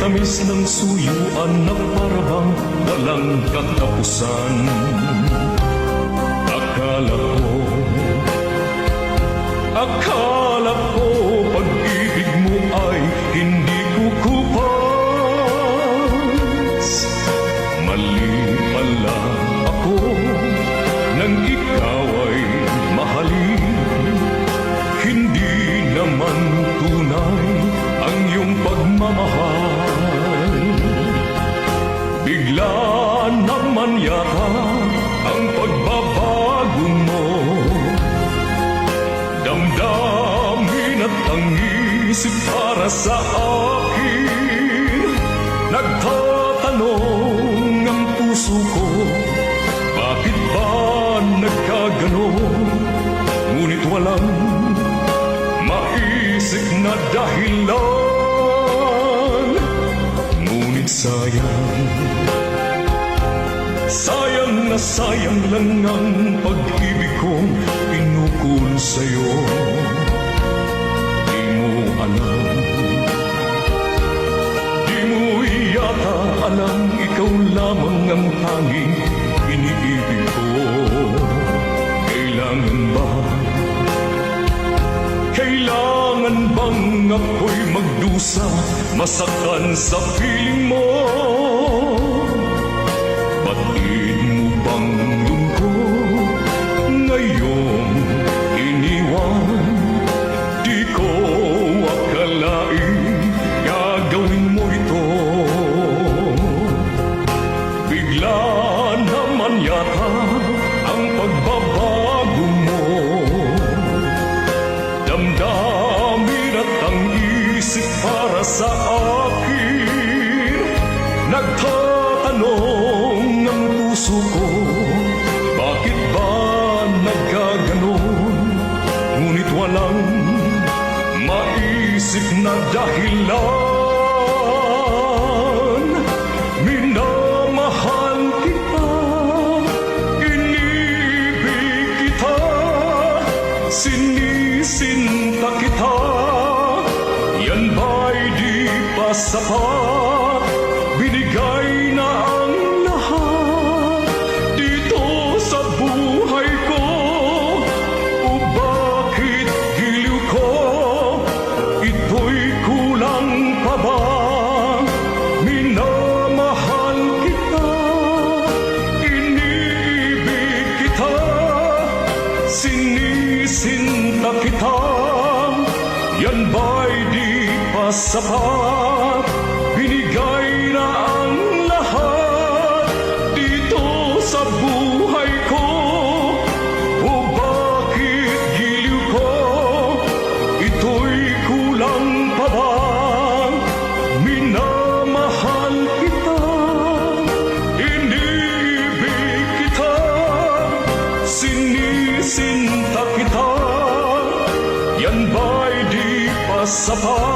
tamis ng suyuan na parabang walang katapusan. Akala ko pag-ibig mo ay hindi kukupas. Mali pala ako nang ikaw ay mahalin. Hindi naman tunay ang iyong pagmamahal. Bigla naman yata ang pagbabago mo. Damdamin at ang isip para sa akin. Nagtatanong ang puso ko, bakit ba nagkaganon? Ngunit walang maisip na dahilan. Ngunit sayang na sayang lang ang pag-ibig kong pinukul sa'yo. Di mo alam, di mo yata alam, ikaw lamang ang tanging iniibig ko. Kailangan bang ako'y magdusa, masaktan sa piling mo? Batid mo bang lungkot ngayong iniwan? Di ko akalain gagawin mo ito. Bigla naman yata ang pagbabago mo. Damdamin at ang isip para sa akin. Nagtatanong ang puso ko, bakit ba nagkaganon? Ngunit walang maisip na dahilan. Minamahal kita, inibig kita, sinisinta kita. Yan ba'y di pa sapat? Binigay na ang lahat dito sa buhay ko. O bakit giliw ko? Ito'y kulang pa ba? Minamahal kita, iniibig kita, sinisinta kita. Yan ba'y di pa sapat? Binigay na ang lahat dito sa buhay ko. O bakit giliw ko? Ito'y kulang pa ba? Minamahal kita, iniibig kita, sinisinta kita. Yan ba'y di pa sapat?